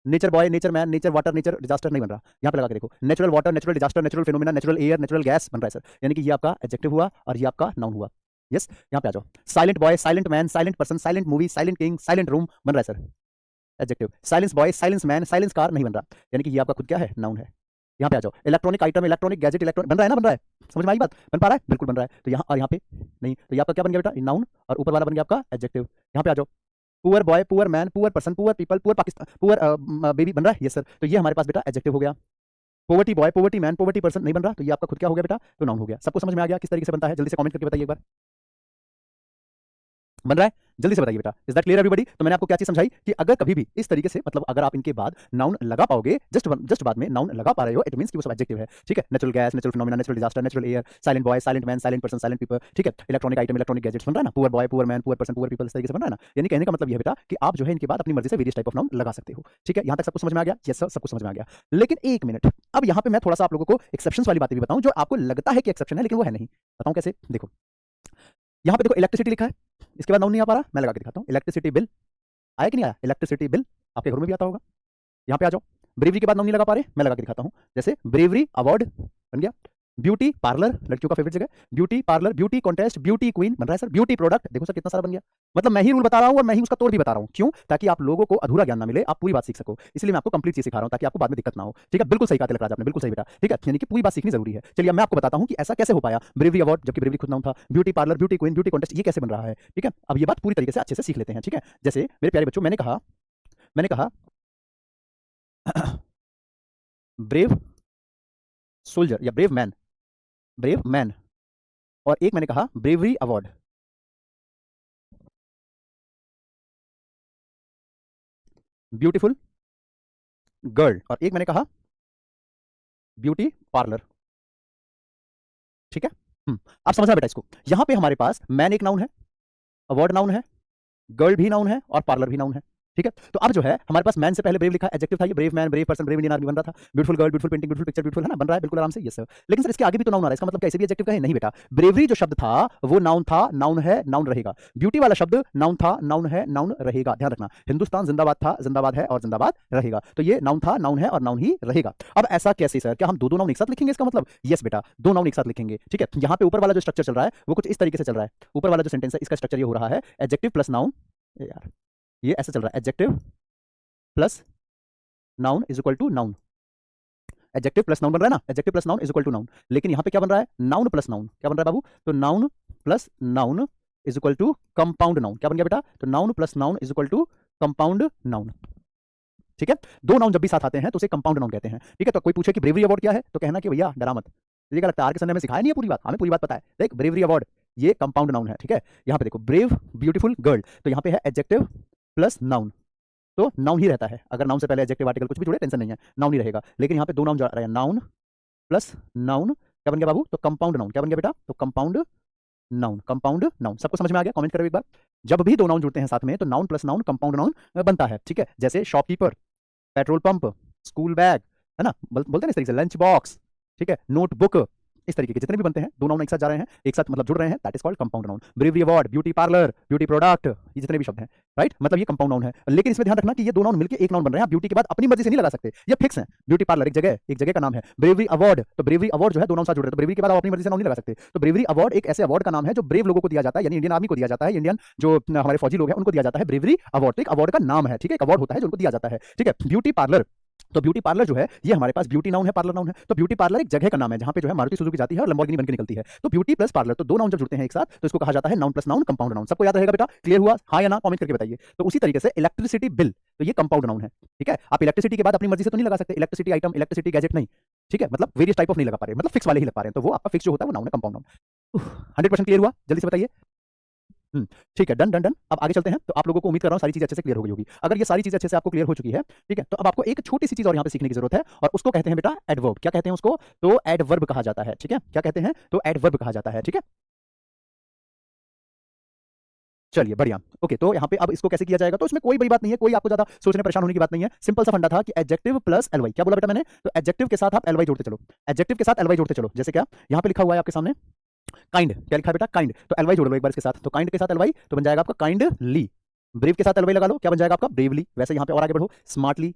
Nature boy, nature man, nature water, nature disaster, नहीं बन रहा, यहां पे लगा के देखो, natural water, natural disaster, natural phenomena, natural air, natural gas, बन रहा है सर, यानी कि ये आपका एडजेक्टिव हुआ और ये आपका नाउन हुआ। यस, यहां पे आ जाओ, silent boy, silent man, silent person, silent movie, silent king, silent room, बन रहा है sir, adjective. Silence boy, silence man, silence car, नहीं बन रहा, यानी कि ये आपका खुद क्या है, नाउन है। यहाँ पे आ जाओ, electronic item, electronic gadget, electronic, बन रहा है ना, बन रहा है, समझ में आई बात, बन पा रहा है, बिल्कुल बन रहा है। तो यहाँ और यहाँ पे नहीं, तो ये आपका क्या बन गया बेटा, नाउन, और ऊपर वाला बन गया आपका एडजेक्टिव। यहाँ पे आ जाओ, poor boy, poor man, poor person, poor people, poor Pakistan, poor baby, बन रहा है, यस सर। तो ये हमारे पास बेटा एडजेक्टिव हो गया। Poverty boy, poverty man, poverty person, नहीं बन रहा, तो ये आपका खुद क्या हो गया बेटा, तो नाउन हो गया। सबको समझ में आ गया किस तरीके से बनता है, जल्दी से कमेंट करके बताइए एक बार, बन रहा है, जल्दी से बताइए बेटा, इज दैट क्लियर एवरीबॉडी। तो मैंने आपको क्या चीज समझाई कि अगर कभी भी इस तरीके से, मतलब अगर आप इनके बाद नाउन लगा पाओगे, जस्ट बाद में नाउन लगा पा रहे हो, इट मींस कि वो सब एडजेक्टिव है, ठीक है। Natural gas, natural phenomena, natural disaster, natural air, silent boy, silent man, silent person, silent people, ठीक है। इलेक्ट्रॉनिक आइटम, इलेक्ट्रॉनिक गैजेट्स, बन रहा है ना, poor boy, poor man, poor person, poor people, इस तरीके से बन रहा है ना। यानी कहने का मतलब ये है बेटा कि आप जो है इनके बाद अपनी मर्जी से वेरियस टाइप ऑफ नाउन लगा सकते हो, ठीक है। यहाँ तक सबको समझ में आ गया, यस सर, सबको समझ में आ गया। लेकिन एक मिनट, अब यहाँ पे मैं थोड़ा सा आप लोगों को एक्सेप्शंस वाली बातें भी बताऊं, जो आपको लगता है कि एक्सेप्शन है लेकिन वो है नहीं। बताऊं कैसे, देखो यहाँ पे देखो इलेक्ट्रिसिटी लिखा है, इसके बाद नाउन नहीं आ पा रहा, मैं लगा के दिखाता हूँ। इलेक्ट्रिसिटी बिल आया कि नहीं आया, इलेक्ट्रिसिटी बिल आपके घरों में भी आता होगा, यहाँ पे आ जाओ, ब्रेवरी के बाद नाउन नहीं लगा पा रहे, मैं लगा के दिखाता हूँ। जैसे ब्रेवरी अवार्ड बन गया, ब्यूटी पार्लर लड़कियों का फेवरेट जगह, beauty parlour, beauty contest, beauty queen बन रहा है सर, ब्यूटी प्रोडक्ट, देखो सर कितना सारा बन गया। मतलब मैं ही रूल बता रहा हूँ और मैं ही उसका तोड़ भी बता रहा हूँ, क्यों? ताकि आप लोगों को अधूरा ज्ञान ना मिले, आप पूरी बात सीख सको, इसलिए मैं आपको कंप्लीट चीज सिखा रहा हूँ ताकि आपको बाद में दिक्कत ना हो। ठीक है, बिल्कुल सही कहा तिलक राज आपने, बिल्कुल सही बेटा। ठीक है, यानी कि पूरी बात सीखनी जरूरी है। चलिए मैं आपको बताता हूँ कि ऐसा कैसे हो पाया, ब्रेवरी अवार्ड जबकि ब्रेवरी खुद नाउन था, beauty parlour, beauty queen, beauty contest, ये कैसे बन रहा है। ठीक है, अब ये बात पूरी तरीके से अच्छे से सीख लेते हैं। ठीक है, जैसे मेरे प्यारे बच्चों, मैंने कहा ब्रेव सोल्जर या ब्रेव मैन, और एक मैंने कहा ब्रेवरी अवार्ड। ब्यूटीफुल गर्ल, और एक मैंने कहा ब्यूटी पार्लर। ठीक है, आप समझना बेटा इसको। यहां पे हमारे पास मैन एक नाउन है, अवार्ड नाउन है, गर्ल भी नाउन है और पार्लर भी नाउन है। ठीक है, तो अब जो है हमारे पास मैन से पहले ब्रेव लिखा, एडजेक्टिव था ये, brave man, brave person, brave Indian army बन रहा था, beautiful girl, beautiful painting, beautiful picture, beautiful है ना, बन रहा है बिल्कुल आराम से, यस सर। लेकिन सर इसके आगे भी तो नाउन आ रहा है, इसका मतलब कैसे भी एडजेक्टिव का है? नहीं बेटा, ब्रेवरी जो शब्द था वो नाउन था, नाउन है, नाउन रहेगा। ब्यूटी वाला शब्द नाउन था, नाउन है, नाउन रहेगा, ध्यान रखना। हिंदुस्तान जिंदाबाद था, जिंदाबाद है और जिंदाबाद रहेगा, तो ये नाउन था, नाउन है और नाउन ही रहेगा। अब ऐसा कैसे सर, क्या हम दो नाउन एक साथ लिखेंगे? इसका मतलब यस बेटा, दो नाउन एक साथ लिखेंगे। ठीक है, यहाँ पे ऊपर वाला जो स्ट्रक्चर चल रहा है वो कुछ इस तरीके से चल रहा है, ऊपर वाला जो सेंटेंस है इसका स्ट्रक्चर ये हो रहा है, एडजेक्टिव प्लस नाउन, यार ये ऐसा चल रहा है, adjective plus noun is equal to noun, adjective plus noun बन रहा है ना, adjective plus noun is equal to noun. लेकिन यहां पे क्या बन रहा है? नाउन प्लस नाउन, क्या बन रहा है बाबू? तो noun plus noun is equal to compound noun, क्या बन गया बेटा? तो noun plus noun is equal to compound noun. ठीक है, दो नाउन जब भी साथ आते हैं तो उसे कंपाउंड नाउन कहते हैं। ठीक है, तो कोई पूछे कि ब्रेवरी अवार्ड क्या है तो कहना कि भैया डरा मत, तुझे क्या लगता है आर के सर ने हमें सिखाया नहीं है पूरी बात? हमें पूरी बात पता है। देख, ब्रेवरी अवार्ड ये कंपाउंड नाउन है। ठीक है, यहाँ पे देखो ब्रेव ब्यूटीफुल गर्ल, तो यहाँ पे है एडजेक्टिव प्लस नाउन, तो नाउन ही रहता है। अगर नाउन से पहले एडजेक्टिव आर्टिकल कुछ भी जुड़े टेंशन नहीं है, नाउन ही रहेगा। लेकिन यहाँ पे दो नाउन जा रहे हैं, नाउन प्लस नाउन, क्या बन गया बाबू? तो कंपाउंड नाउन, क्या बन गया बेटा? तो कंपाउंड नाउन, कंपाउंड नाउन। सबको समझ में आ गया? कमेंट करो एक बार। जब भी दो नाउन जुड़ते हैं साथ में तो noun plus noun compound noun बनता है। ठीक है, जैसे shopkeeper, petrol pump, school bag, है ना, बोलते हैं इस तरीके से, लंच बॉक्स, ठीक है, नोटबुक, इस तरीके के जितने भी बनते हैं दो नाउन एक साथ जा रहे हैं, एक साथ मतलब जुड़ रहे हैं, that is called compound noun. Bravery award, beauty parlour, beauty product, ये जितने भी शब्द हैं, राइट, मतलब ये कंपाउंड नाउन है। लेकिन इसमें ध्यान रखना कि ये दो नाउन मिलकर एक नाउन बन रहे हैं। आप ब्यूटी के बाद अपनी मर्जी से नहीं लगा सकते, ये फिक्स है। ब्यूटी पार्लर एक जगह का नाम है, ब्रेवरी अवार्ड, तो ब्रेवरी अवार्ड जो है दो नाउन साथ जुड़ रहे हैं, तो ब्रेवरी के बाद आप अपनी मर्जी से नाउन नहीं लगा सकते। तो ब्रेवरी अवार्ड एक ऐसे अवार्ड का नाम है जो ब्रेव लोगों को दिया जाता है, यानी इंडियन आर्मी को दिया जाता है, इंडियन जो हमारे फौजी लोग हैं उनको दिया जाता है ब्रेवरी अवार्ड। तो एक अवार्ड का नाम है, ठीक है, एक अवार्ड होता है जो उनको दिया जाता है। ठीक है, ब्यूटी पार्लर, तो ब्यूटी पार्लर जो है ये हमारे पास ब्यूटी नाउन है, पार्लर नाउन है। तो ब्यूटी पार्लर एक जगह का नाम है जहां पे जो है मारुति सुजुकी जाती है और लंबोर्गिनी बनकर निकलती है। तो ब्यूटी प्लस पार्लर, तो दो नाउन जब जुड़ते हैं एक साथ तो इसको कहा जाता है noun plus noun compound noun. सबको याद रहेगा बेटा? क्लियर हुआ? हाँ या ना कमेंट करके बताइए। तो उसी तरीके से इलेक्ट्रिसिटी बिल, तो ये कंपाउंड नाउन है। ठीक है, आप इलेक्ट्रिसिटी के बाद अपनी मर्जी से तो नहीं लगा सकते, इलेक्ट्रिसिटी आइटम, इलेक्ट्रिसिटी गैजेट नहीं। ठीक है, मतलब वेरियस टाइप ऑफ नहीं लगा पा रहे, मतलब फिक्स वाले ही लग पा रहे हैं, तो वो आपका फिक्स जो होता है वो नाउन है, कंपाउंड नाउन। 100% क्लियर हुआ? जल्दी से बताइए। ठीक है, डन डन डन। अब आगे चलते हैं। तो आप लोगों को उम्मीद कर रहा हूं सारी चीजें अच्छे से क्लियर हो गई होगी। अगर ये सारी चीजें अच्छे से आपको क्लियर हो चुकी है, ठीक है, तो अब आपको एक छोटी सी चीज और यहाँ पे सीखने की जरूरत है, और उसको कहते हैं बेटा एडवर्ब। क्या कहते हैं उसको? तो एडवर्ब कहा जाता है। ठीक है, क्या कहते हैं? तो एडवर्ब कहा जाता है। ठीक है, चलिए बढ़िया। ओके, तो यहाँ पे अब इसको कैसे किया जाएगा? तो इसमें कोई बड़ी बात नहीं है, कोई आपको ज्यादा सोचने परेशान होने की बात नहीं है। सिंपल सा फंडा था कि एडजेक्टिव प्लस एलवाई, क्या बोला बेटा मैंने? तो एडजेक्टिव के साथ आप एलवाई जोड़ते चलो, एडजेक्टिव के साथ एलवाई जोड़ते चलो। जैसे क्या यहाँ पे लिखा हुआ है आपके सामने, काइंड, क्या लिखा है बेटा? काइंड, तो एलवाई जोड़ लो एक बार इसके साथ, तो काइंड के साथ एलवाई तो बन जाएगा आपका काइंडली। ब्रेव के साथ एलवाई लगा लो, क्या बन जाएगा आपका? ब्रेवली। वैसे यहाँ पे और आगे बढ़ो, स्मार्टली,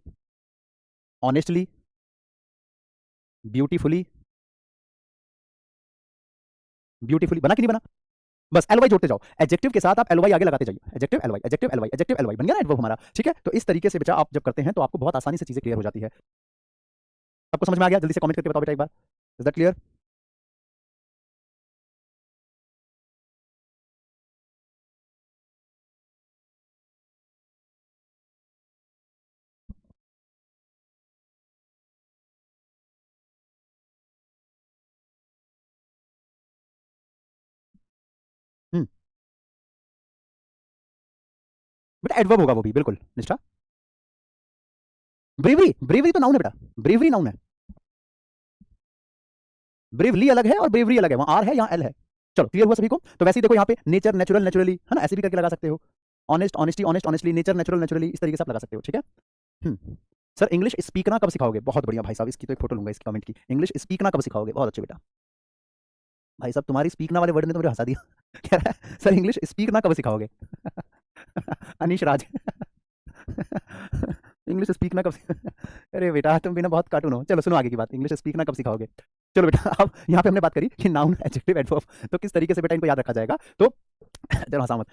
ऑनेस्टली, ब्यूटीफुली, ब्यूटीफुली बना कि नहीं बना? बस एलवाई जोड़ते जाओ, एडजेक्टिव के साथ आप एलवाई आगे लगाते जाइए, एडजेक्टिव एलवाई, एडजेक्टिव एलवाई, एडजेक्टिव एलवाई, बन गया ना एडवर्ब हमारा। ठीक है, तो इस तरीके से बेटा आप जब करते हैं तो आपको बहुत आसानी से चीजें क्लियर हो जाती है। सबको समझ में आ गया? जल्दी से कमेंट करके बताओ बेटा एक बार, इज दैट क्लियर? हम्म, बेटा एडवर्ब होगा वो भी, बिल्कुल निष्ठा। ब्रेवरी, ब्रेवरी तो नाउन है बेटा, ब्रेवरी नाउन है। ब्रेवली अलग है और ब्रेवरी अलग है, वहां आर है यहाँ एल है। चलो क्लियर हुआ सभी को? तो वैसे ही देखो यहाँ पे नेचर, नेचुरल, नेचुरली, है ना, ऐसे भी करके लगा सकते हो। Honest, honesty, honest, honestly, nature, natural, naturally, इस तरीके से आप लगा सकते हो। ठीक है, सर इंग्लिश स्पीकना कब सिखाओगे? बहुत बढ़िया भाई साहब, इसकी तो एक फोटो लूंगा इसकी कमेंट की। इंग्लिश स्पीकना कब सिखाओगे? बहुत अच्छे बेटा। भाई साहब तुम्हारी स्पीकना वाले वर्ड ने तो मुझे हंसा दिया। कह रहा है सर इंग्लिश स्पीकना कब सिखाओगे? अनीश राज। इंग्लिश स्पीक ना कब अरे बेटा तुम भी ना बहुत कार्टून हो। चलो सुनो आगे की बात, इंग्लिश स्पीक ना कब सिखाओगे। चलो बेटा अब यहाँ पे हमने बात करी कि नाउन एडजेक्टिव एडवर्ब तो किस तरीके से बेटा इनको याद रखा जाएगा। तो चलो हंसा मत,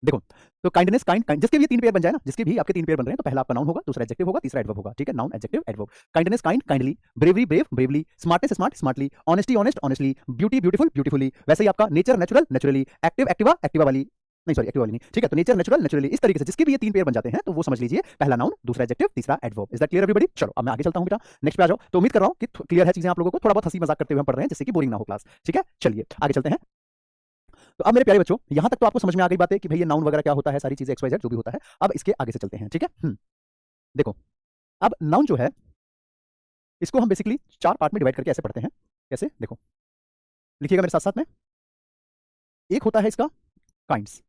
देखो तो काइंडनेस काइंड जिसके भी ये तीन पेयर बन जाए ना, जिसके भी आपके तीन पेयर बन रहे हैं तो पहला आपका नाउन होगा, दूसरा एडजेक्टिव होगा, तीसरा एडवर्ब होगा, ठीक है। Noun adjective adverb. Kindness kind kindly, bravery brave bravely, smartness smart smartly, honesty honest honestly, beauty beautiful beautifully. वैसे ही आपका nature natural naturally, active Activa Activa वाली, नहीं सॉरी एक्टिव वाली नहीं, ठीक है। तो नेचर नेचुरल नेचुरली, इस तरीके से जिसके भी ये तीन पेयर बन जाते हैं तो वो समझ लीजिए पहला नाउन, दूसरा एडजेक्टिव, तीसरा adverb. Is that clear everybody. चलो अब मैं आगे चलता हूं बेटा, नेक्स्ट पे आ जाओ। तो उम्मीद कर रहा हूं कि क्लियर है चीजें आप लोगों को, थोड़ा बहुत हंसी मजाक करते हुए हम पढ़ रहे हैं जिससे कि बोरिंग ना हो क्लास, ठीक है। चलिए आगे चलते हैं। तो अब मेरे प्यारे बच्चों यहां तक तो आपको समझ में आ गई बातें कि भाई ये नाउन वगैरह क्या होता है, सारी चीजें एक्स वाई जेड जो भी होता है। अब इसके आगे से चलते हैं, ठीक है। देखो अब नाउन जो है इसको हम बेसिकली चार पार्ट में डिवाइड करके ऐसे पढ़ते हैं। कैसे देखो, लिखिएगा मेरे साथ साथ में। एक होता है इसका काइंड्स,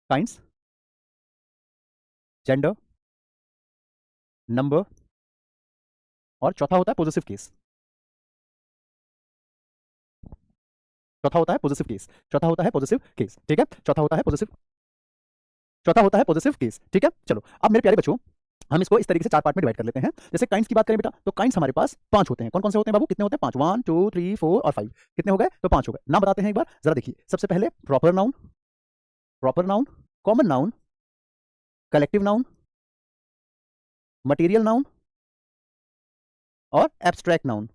काइंड्स, जेंडर, नंबर, और चौथा होता है पॉजिटिव केस। चौथा होता है पॉजिटिव केस, चौथा होता है पॉजिटिव केस, ठीक है। चौथा होता है पॉजिटिव, चौथा होता है पॉजिटिव केस, ठीक है। चलो अब मेरे प्यारे बच्चों हम इसको इस तरीके से चार पार्ट में डिवाइड कर लेते हैं। जैसे काइंड्स की बात करें बेटा तो काइंड्स हमारे पास पांच होते हैं। कौन कौन से होते हैं बाबू, कितने होते हैं, पांच, 1 2 3 4 और 5, कितने हो गए, तो पांच हो गए। नाम बताते हैं एक बार जरा देखिए। सबसे पहले proper noun, proper noun, common noun, collective noun, material noun और एब्स्ट्रैक्ट नाउन,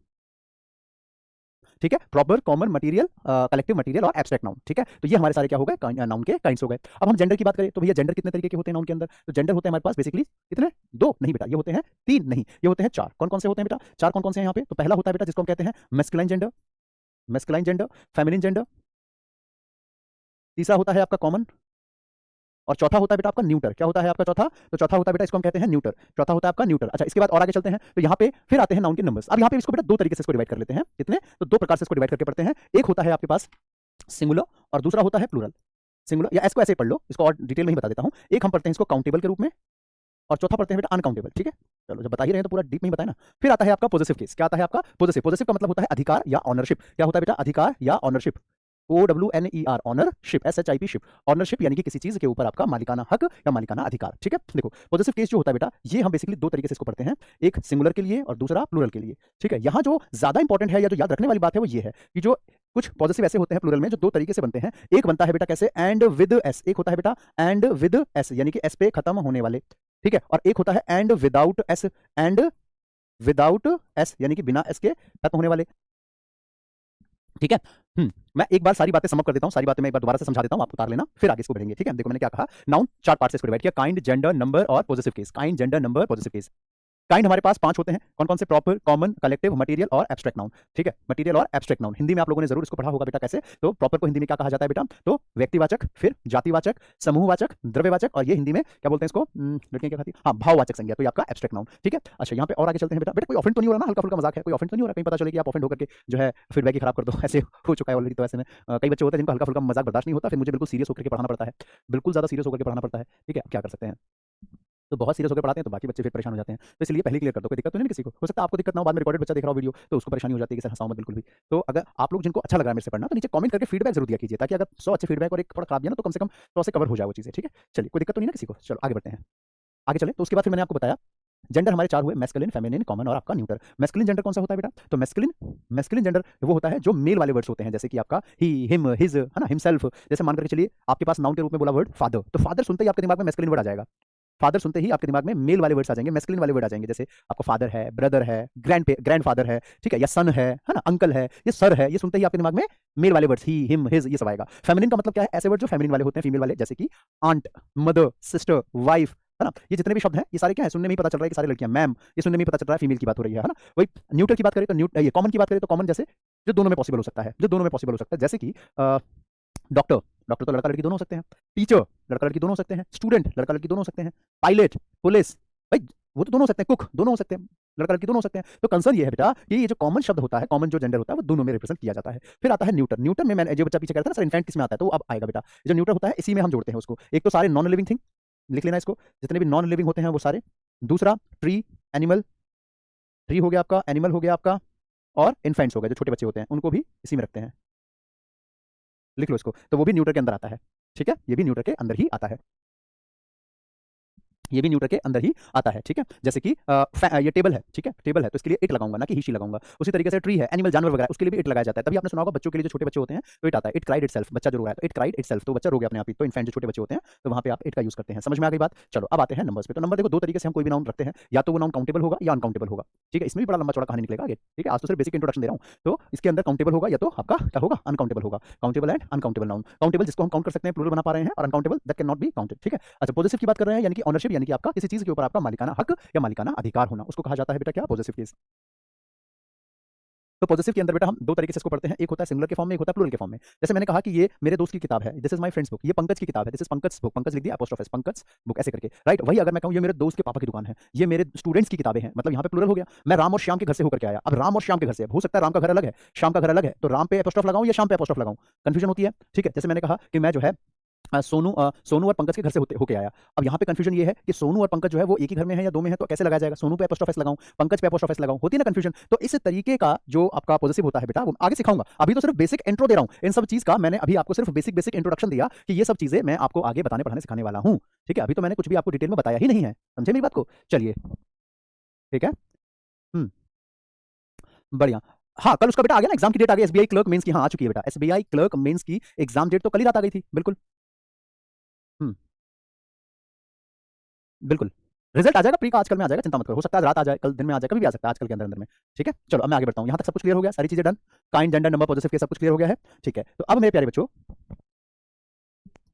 ठीक है। Proper, common, material, collective, material और एब्स्ट्रैक्ट नाउन, ठीक है। तो ये हमारे सारे क्या हो गए, नाउन के काइंड्स हो गए। अब हम जेंडर की बात करें तो भैया जेंडर कितने तरीके के होते हैं नाउन के अंदर, तो जेंडर होते हैं हमारे पास बेसिकली कितने, दो नहीं बेटा, ये होते हैं तीन नहीं, ये होते हैं चार। कौन कौन से होते हैं बेटा, चार कौन कौन से हैं यहाँ पे। तो पहला होता है बेटा जिसको हम कहते हैं masculine gender, masculine gender, feminine gender, तीसरा होता है आपका कॉमन, और चौथा होता है बेटा आपका न्यूटर। क्या होता है आपका चौथा, तो चौथा होता है बेटा इसको हम कहते हैं न्यूटर, चौथा होता है आपका न्यूटर। अच्छा इसके बाद और आगे चलते हैं तो यहाँ पे फिर आते हैं नाउन के नंबर्स। अब यहाँ पे इसको बेटा दो तरीके से इसको डिवाइड कर लेते हैं, कितने, तो दो प्रकार से इसको डिवाइड करके पढ़ते हैं। एक होता है आपके पास सिंगुलर और दूसरा होता है प्लूरल। सिंगुलर या इसको ऐसे पढ़ लो, इसको और डिटेल में ही बता देता हूँ। एक हम पढ़ते हैं इसको काउंटेबल के रूप में और चौथा पढ़ते हैं बेटा अनकाउंटेबल, ठीक है। चलो जब बता ही रहे हैं तो पूरा डीप में ही बताए ना। फिर आता है आपका पॉजिटिव केस। क्या आता है आपका पॉजिटिव, पॉजिटिव का मतलब होता है अधिकार या ऑनरशिप। क्या होता है बेटा, अधिकार या ownership, OWNER ownership, SHIP ship, ownership यानी कि किसी चीज के ऊपर आपका मालिकाना हक या मालिकाना अधिकार, ठीक है। देखो पॉजिटिव केस जो होता है बेटा ये हम बेसिकली दो तरीके से इसको पढ़ते हैं, एक सिंगुलर के लिए और दूसरा प्लूरल के लिए, ठीक है। यहाँ जो ज्यादा इंपॉर्टेंट है या जो याद रखने वाली बात है वो ये है कि जो कुछ पॉजिटिव ऐसे होते हैं प्लूरल में जो दो तरीके से बनते हैं। एक बनता है बेटा कैसे, एंड विद एस, एक होता है बेटा एंड विद एस यानी कि एस पे खत्म होने वाले, ठीक है। और एक होता है and without S, and without S यानी कि बिना एस के खत्म होने वाले, ठीक है। मैं एक बार सारी बातें समझ कर देता हूं, सारी बातें मैं एक बार दोबारा से समझा देता हूं, आप उतार लेना फिर आगे इसको बढ़ेंगे, ठीक है। देखो मैंने क्या कहा, नाउन चार पार्ट से इसको डिवाइड किया, काइंड, जेंडर, नंबर और positive case. Kind, gender, number, positive case. Kind हमारे पास पांच होते हैं, कौन कौन से, प्रॉपर, कॉमन, कलेक्टिव, मटेरियल और एब्स्ट्रैक्ट नाउन, ठीक है। मटेरियल और एब्स्ट्रैक्ट नाउन हिंदी में आप लोगों ने जरूर इसको पढ़ा होगा बेटा कैसे। तो प्रॉपर को हिंदी में क्या कहा जाता है बेटा, तो व्यक्तिवाचक, फिर जातिवाचक, समूहवाचक, द्रव्यवाचक और ये हिंदी में क्या बोलते हैं इसको, लड़कियां क्या खाती, हाँ भाववाचक संज्ञा, तो ये आपका एब्स्ट्रैक्ट नाउन, ठीक है। अच्छा यहाँ पे और आगे चलते हैं बेटा। बेटा कोई ऑफेंड तो नहीं हो रहा ना, हल्का फुल्का मजाक है, कोई ऑफेंड तो नहीं हो रहा, कहीं पता चले कि आप ऑफेंड होकर के जो है फीडबैक ही खराब कर दो, ऐसे हो चुका है ऑलरेडी। तो ऐसे में कई बच्चे होते हैं जिनको हल्का फुल्का मजाक बर्दाश्त नहीं होता, फिर मुझे बिल्कुल सीरियस होकर के पढ़ाना पड़ता है, बिल्कुल ज्यादा सीरियस होकर के पढ़ाना पड़ता है, ठीक है। क्या कर सकते हैं, तो बहुत सीरियस होकर पढ़ाते हैं तो बाकी बच्चे फिर परेशान हो जाते हैं। तो इसलिए पहले क्लियर कर दो, कोई दिक्कत तो नहीं किसी को, हो सकता है आपको दिक्कत ना हो, बाद में रिकॉर्डेड बच्चा देख रहा हो वीडियो तो उसको परेशानी हो जाती है कि सर हंसाओ मत बिल्कुल भी। तो अगर आप लोग जिनको अच्छा लग रहा है मेरे से पढ़ना तो नीचे कमेंट करके फीडबैक जरूर दिया कीजिए, ताकि अगर 100 अच्छे फीडबैक और एक थोड़ा खराब दिया ना तो कम से कम 100 से कवर हो जाए वो चीजें, ठीक है। चलिए कोई दिक्कत तो नहीं ना किसी को। चलो आगे बढ़ते हैं, आगे चले। तो उसके बाद फिर मैंने आपको बताया जेंडर हमारे चार हुए, मैस्कुलिन, फेमिनिन, कॉमन और आपका न्यूटर। मैस्कुलिन जेंडर कौन सा होता है बेटा, तो मैस्कुलिन जेंडर वो होता है जो मेल वाले वर्ड्स होते हैं, जैसे कि आपका ही, हिम, हिज, है ना, हिमसेल्फ। जैसे मान करके चलिए आपके पास नाउन के रूप में बोला वर्ड फादर, तो फादर सुनते ही आपके दिमाग में मैस्कुलिन वर्ड आ जाएगा, फादर सुनते ही आपके दिमाग में मेल वाले वर्ड्स आ जाएंगे, मैस्कुलिन वाले वर्ड आ जाएंगे। जैसे आपको फादर है, ब्रदर है, ग्रैंडफादर है, ठीक है, या सन है ना, अंकल है, ये सर है, ये सुनते ही आपके दिमाग में मेल वाले वर्ड्स ही, हिम, हिज ये सब आएगा। फेमिनिन का मतलब क्या है, ऐसे वर्ड जो फेमिनिन वाले होते हैं, फीमेल वाले, जैसे कि आंट, मदर, सिस्टर, वाइफ, है ना। ये जितने भी शब्द हैं ये सारे क्या है, सुनने में ही पता चल रहा है कि सारी लड़कियां, मैम, ये सुनने में ही पता चल रहा है फीमेल की बात हो रही है ना। वही न्यूटर की बात करें तो ये कॉमन की बात करें तो कॉमन जैसे जो दोनों में पॉसिबल हो सकता है, जो दोनों में पॉसिबल हो सकता है, जैसे कि डॉक्टर, डॉक्टर तो लड़का लड़की दोनों हो सकते हैं, टीचर लड़का लड़की दोनों हो सकते हैं, स्टूडेंट लड़का लड़की दोनों हो सकते हैं, पायलट, पुलिस, भाई वो तो दोनों हो सकते हैं, कुक दोनों हो सकते हैं, लड़का लड़की दोनों हो सकते हैं। तो कंसर्न ये है बेटा कि ये जो कॉमन शब्द होता है, कॉमन जो जेंडर होता है वो दोनों में रिप्रेजेंट किया जाता है। फिर आता है न्यूटर। न्यूटर में मैंने जो बच्चा पीछे कहता था ना सर इन्फेंट किस में आता है, तो अब आएगा बेटा। जो न्यूटर होता है इसी में हम जोड़ते हैं उसको, एक तो सारे नॉन लिविंग थिंग, लिख लेना इसको, जितने भी नॉन लिविंग होते हैं वो सारे। दूसरा ट्री, एनिमल, ट्री हो गया आपका, एनिमल हो गया आपका, और इन्फेंट्स हो गए जो छोटे बच्चे होते हैं उनको भी इसी में रखते हैं, लिख लो इसको। तो वो भी न्यूटर के अंदर आता है, ठीक है, ये भी न्यूटर के अंदर ही आता है। ये भी न्यूटर के अंदर ही आता है, ठीक है। जैसे कि ये टेबल है, ठीक है, टेबल है तो इसके लिए इट लगाऊंगा ना कि ही शी लगाऊंगा। उसी तरीके से ट्री है, एनिमल जानवर वगैरह, उसके लिए भी इट लगाया जाता है। तभी आपने सुना होगा बच्चों के लिए, जो छोटे बच्चे होते हैं तो इट आता है, इट क्राइड इटसेल्फ, बच्चा जो रो रहा है तो इट क्राइड इटसेल्फ, तो बच्चा रो गया अपने आप ही। तो इन्फेंट जो छोटे बच्चे होते हैं तो वहां पे आप इट का यूज करते हैं। समझ में आ गई बात? चलो अब आते हैं नंबर्स पे। तो नंबर देखो दो तरीके से हम कोई भी नाउन रखते हैं, या तो वो नाउन काउंटेबल होगा या अनकाउंटेबल होगा, ठीक है। इसमें भी बड़ा लंबा चौड़ा कहानी निकलेगा आगे, ठीक है। आज तो सिर्फ बेसिक इंट्रोडक्शन दे रहा हूं। तो इसके अंदर काउंटेबल होगा या तो आपका क्या होगा, अनकाउंटेबल होगा। Countable and uncountable noun. Countable जिसको हम काउंट कर सकते हैं, प्लूरल बना पा रहे हैं, और uncountable that can not be counted, ठीक है। अच्छा, पॉजिटिव की बात कर रहे हैं, यानी कि ऑनरशिप, यानी कि आपका किसी चीज के ऊपर आपका मालिकाना हक या मालिकाना अधिकार होना, उसको कहा जाता है बेटा क्या, पॉजिटिव केस। तो पॉजिटिव के अंदर बेटा हम दो तरीके से इसको पढ़ते हैं, एक होता है सिंगुलर के फॉर्म में, एक होता है प्लूरल के फॉर्म में। जैसे मैंने कहा कि ये मेरे दोस्त की किताब है, this is my friends book, ये पंकज की किताब है, this is Pankaj book, Pankaj लिख दिया अपोस्ट्रोफ एस, पंकज बुक ऐसे करके, राइट। वही अगर मैं कहूं ये मेरे दोस्त के पापा की दुकान है, ये मेरे स्टूडेंट्स की किताबें हैं, मतलब यहाँ पे प्लूरल हो गया। मैं राम और श्याम के घर से होकर के आया, अब राम और श्याम के घर से, हो सकता है राम का घर अलग है, श्याम का घर अलग है, तो राम पे अपोस्ट्रोफ लगाऊं या श्याम पे अपोस्ट्रोफ लगाऊं, कंफ्यूजन होती है, ठीक है। जैसे मैंने कहा कि मैं जो है सोनू और पंकज के घर से होके आया। अब यहाँ पे कंफ्यूजन ये है कि सोनू और पंकज जो है वो एक ही घर में है या दो में है, तो कैसे लगाया जाएगा, सोनू पे अपोस्ट्रोफ एस लगाऊं, पंकज पे अपोस्ट्रोफ एस लगाऊं, होती है ना कंफ्यूजन। तो इस तरीके का जो आपका पॉजिटिव होता है बेटा, वो आगे सिखाऊंगा, अभी तो सिर्फ बेसिक इंट्रो दे रहा हूं इन सब चीज का। मैंने अभी आपको सिर्फ बेसिक इंट्रोडक्शन दिया कि ये सब चीजें मैं आपको आगे बताने पढ़ाने सिखाने वाला हूं, ठीक है। अभी तो मैंने कुछ भी आपको डिटेल में बताया ही नहीं है, समझे मेरी बात को? चलिए ठीक है। बढ़िया। हाँ, कल उसका बेटा आ गया ना, एग्जाम की डेट आ गई, एसबीआई क्लर्क मेंस की, हाँ आ चुकी है बेटा, एसबीआई क्लर्क मेंस की एग्जाम डेट तो कल ही रात आ गई थी, बिल्कुल। हम्म बिल्कुल, रिजल्ट आ जाएगा प्री का, आजकल में आ जाएगा, चिंता मत करो। हो सकता है रात आ जाए, कल दिन में आ जाए, कभी भी आ सकता है, आजकल के अंदर अंदर में, ठीक है। चलो अब मैं आगे बढ़ता हूँ, यहाँ तक सब कुछ क्लियर हो गया, सारी चीजें done, kind, gender, number, positive के सब कुछ क्लियर हो गया है, ठीक है। तो अब मेरे प्यारे बच्चों,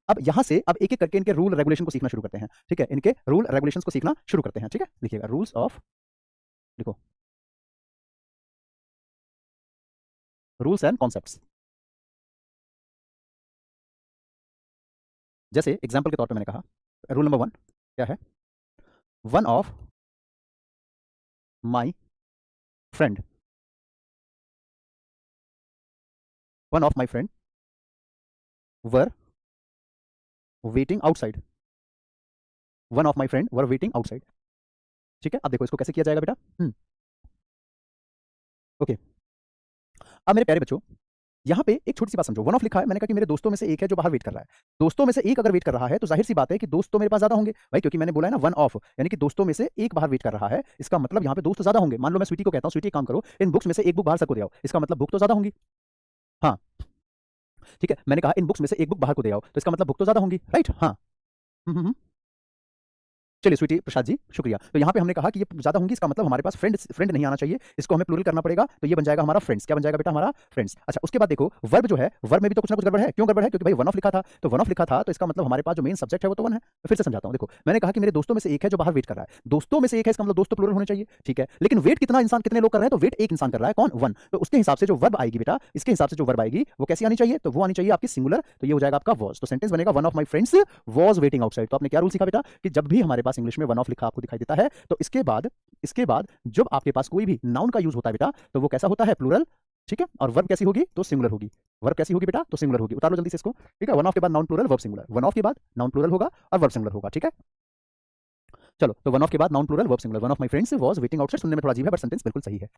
अब यहाँ से अब एक एक करके इनके रूल रेगुलेशन को सीखना शुरू करते हैं, ठीक है। इनके रूल रेगुलेशन को सीखना शुरू करते हैं, ठीक है। लिखिएगा रूल्स ऑफ, लिखो रूल्स एंड कॉन्सेप्ट्स। जैसे एग्जाम्पल के तौर पर मैंने कहा, रूल नंबर 1 क्या है, one of my friend, one of my friend were waiting outside, one of my friend were waiting outside, ठीक है। अब देखो इसको कैसे किया जाएगा बेटा, ओके। अब मेरे प्यारे बच्चों, यहाँ पे एक छोटी सी बात समझो, वन ऑफ लिखा है, मैंने कहा कि मेरे दोस्तों में से एक है जो बाहर वेट कर रहा है। दोस्तों में से एक अगर वेट कर रहा है तो जाहिर सी बात है कि दोस्त तो मेरे पास ज्यादा होंगे भाई, क्योंकि मैंने बोला है ना वन ऑफ, यानी कि दोस्तों में से एक बाहर वेट कर रहा है, इसका मतलब यहाँ पे दोस्त ज्यादा होंगे। मान लो मैं स्वीटी को कहता हूँ, स्वीटी काम करो, इन बुक्स में से एक बुक बाहर सबको दे आओ, इसका मतलब बुक तो ज्यादा होंगी, हाँ ठीक है। मैंने कहा इन बुक्स में से एक बुक बाहर को दे आओ, तो इसका मतलब बुक तो ज्यादा होंगी, राइट, हाँ। चलिए स्वीटी प्रसाद जी शुक्रिया। तो यहाँ पे हमने कहा कि ये ज्यादा होंगी, इसका मतलब हमारे पास फ्रेंड नहीं आना चाहिए, इसको हमें प्लूरल करना पड़ेगा, तो ये बन जाएगा हमारा फ्रेंड्स। क्या बन जाएगा बेटा, हमारा फ्रेंड्स। अच्छा, उसके बाद देखो वर्ब जो है, वर्ब में भी तो कुछ ना कुछ गड़बड़ है। क्यों गड़बड़ है? क्योंकि भाई वन ऑफ लिखा था, तो वन ऑफ लिखा था तो इसका मतलब हमारे पास जो मेन सब्जेक्ट है वो तो वन है। फिर से समझाता हूँ, देखो मैंने कहा कि मेरे दोस्तों में से एक है जो बाहर वेट कर रहा है, दोस्तों में से एक है, इसका मतलब दोस्त तो प्लूरल होने चाहिए, ठीक है। लेकिन वेट कितना इंसान, कितने लोग कर रहे हैं, तो वेट एक इंसान कर रहा है, कौन, वन। तो उसके हिसाब से जो वर्ब आएगी बेटा, इसके हिसाब से जो वर्ब आएगी वो कैसी आनी चाहिए, तो वो आनी चाहिए आपकी सिंगुलर, तो ये हो जाएगा आपका वॉज। तो सेंटेंस बनेगा one of my friends was waiting outside. तो आपने क्या रूल सीखा बेटा कि जब भी हमारे पास इंग्लिश में वन ऑफ लिखा आपको दिखाई देता है, तो इसके बाद जब आपके पास कोई भी नाउन का यूज होता है बेटा, तो वो कैसा होता है, प्लूरल, ठीक है। और वर्ब कैसी होगी, तो सिंगुलर होगी। वर्ब कैसी होगी बेटा, तो सिंगुलर होगी। उतार लो जल्दी से इसको, ठीक है। वन ऑफ के बाद noun plural, verb singular, one of के बाद नाउन प्लूरल होगा और वर्ब सिंगुलर होगा, ठीक है। चलो, तो वन ऑफ के बाद noun plural, verb singular, one of my friends was waiting outside, सुनने में थोड़ा अजीब है बट सेंटेंस बिल्कुल सही है।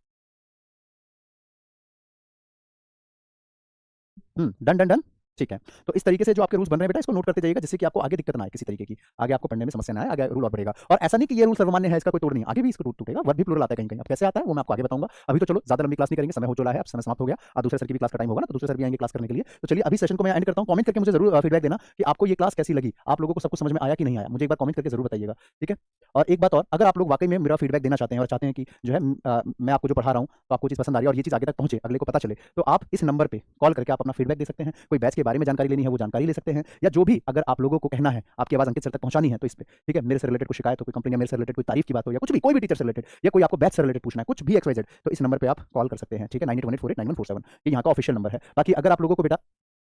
डन डन डन, ठीक है। तो इस तरीके से जो आपके रूल्स बन रहे हैं बेटा, इसको नोट करते जाइएगा, जिससे कि आपको आगे दिक्कत ना आए किसी तरीके की, आगे आपको पढ़ने में समस्या ना आए, आगे रूल और बढ़ेगा। और ऐसा नहीं कि ये रूल सर्वमान्य है, इसका कोई तोड़ नहीं, आगे भी इसको टूटेगा, वर्ब भी प्लूरल आता है कहीं कहीं। अब कैसे आता है वो मैं आपको आगे बताऊंगा। अभी तो चलो ज्यादा लंबी क्लास नहीं करेंगे, समय हो चला है, अब समय समाप्त हो गया, और दूसरे सर की भी क्लास का टाइम होगा ना, तो दूसरे सर भी आएंगे क्लास करने के लिए। तो चलिए अभी सेशन को मैं एंड करता हूँ। कमेंट करके मुझे जरूर फीडबैक देना कि आपको ये क्लास कैसी लगी, आप लोगों को सब कुछ समझ में आया कि नहीं आया, मुझे एक बार कमेंट करके जरूर बताइएगा, ठीक है। और एक बात और, अगर आप लोग वाकई में मेरा फीडबैक देना चाहते हैं और चाहते हैं कि जो है मैं आपको जो पढ़ा रहा हूँ तो आपको चीज़ पसंद आ रही है और ये चीज़ आगे तक पहुंचे, अगले को पता चले, तो आप इस नंबर पे कॉल करके आप अपना फीडबैक दे सकते हैं। कोई बैच के बारे में जानकारी लेनी है वो जानकारी ले सकते हैं, या जो भी अगर आप लोगों को कहना है, आपकी आवाज अंकित सर तक पहुंचानी है, तो इस पे, ठीक है। मेरे से रिलेटेड कोई शिकायत हो, कोई कंपनी, मेरे से रिलेटेड कोई तारीफ की बात हो, या कुछ भी, कोई भी टीचर से रिलेटेड, या कोई आपको बैच से रिलेटेड पूछना है, कुछ भी XYZ, तो इस नंबर पे आप कॉल कर सकते हैं, ठीक है। 9818489147 ये यहाँ का ऑफिशियल नंबर है। बाकी अगर आप लोगों को बेटा,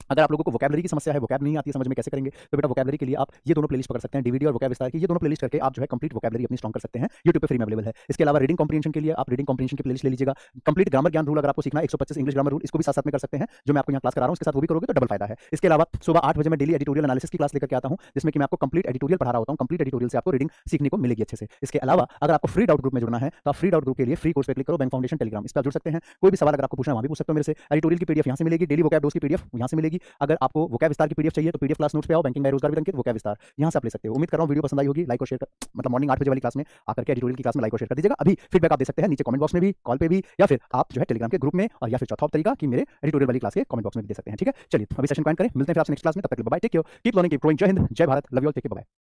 अगर आप लोगों को वोकैबुलरी की समस्या है, वोकैब नहीं आती है समझ में, कैसे करेंगे, तो बेटा वोकैबुलरी के लिए आप ये दोनों प्लेलिस्ट पकड़ सकते हैं, डीवीडी और वोकैब विस्तार की, ये दोनों प्लेलिस्ट करके आप जो है कंप्लीट वोकैबुलरी अपनी स्ट्रॉन्ग कर सकते हैं, यूट्यूब पे फ्री में अवेलेबल है। इसके अलावा रीडिंग कॉम्प्रिहेंशन के लिए आप रीडिंग कॉम्प्रिहेंशन की प्लेलिस्ट ले लीजिएगा। कंप्लीट ग्रामर ज्ञान रूल अगर आपको सीखना है, 125 इंग्लिश ग्रामर रूल, इसको भी साथ साथ में कर सकते हैं, जो मैं आपको यहाँ क्लास करा रहा हूँ, इसके साथ वो भी करोगे तो डबल फायदा है। इसके अलावा सुबह 8 बजे मैं डेली एडिटोरियल एनालिसिस की क्लास लेकर आता हूँ, जिसमें कि मैं आपको कंप्लीट एडिटोरियल पढ़ा रहा होता हूँ, कंप्लीट एडिटोरियल से आपको रीडिंग सीखने को मिलेगी अच्छे से। इसके अलावा अगर आपको फ्री डाउट ग्रुप में जुड़ना है, तो आप फ्री डाउट ग्रुप के लिए फ्री कोर्स पे क्लिक करो, बैंक फाउंडेशन टेलीग्राम, इस पर जुड़ सकते हैं। कोई भी सवाल अगर आपको पूछना है वहाँ भी पूछ सकते हो मेरे से। एडिटोरियल की PDF यहाँ से मिलेगी, डेली वोकैब डोज की PDF यहाँ से मिलेगी, मिलेगी। अगर आपको वोकैब विस्तार की पीडीएफ चाहिए तो पीडीएफ क्लास नोट्स पे आओ, बैंकिंग बाय रोजगार विद अंकित वोकैब विस्तार, यहाँ से आप ले सकते हो। उम्मीद कर रहा हूँ वीडियो पसंद आई होगी। लाइक और शेयर मतलब मॉर्निंग 8 बजे वाली क्लास में आकर के एडिटोरियल की क्लास में लाइक और शेयर कर दीजिएगा। अभी फीडबैक आप दे सकते हैं नीचे कमेंट बॉक्स में भी, कॉल पे भी, या फिर आप जो है टेलीग्राम के ग्रुप में, और या फिर चौथा तरीका कि मेरे एडिटोरियल वाली क्लास के कमेंट बॉक्स में भी दे सकते हैं। ठीक है, चलिए अभी सेशन को एंड करें, मिलते हैं फिर आपसे नेक्स्ट क्लास में। तब तक के लिए bye, take care, keep learning, keep growing. जय हिंद, जय Bharat, love you all, take care, bye.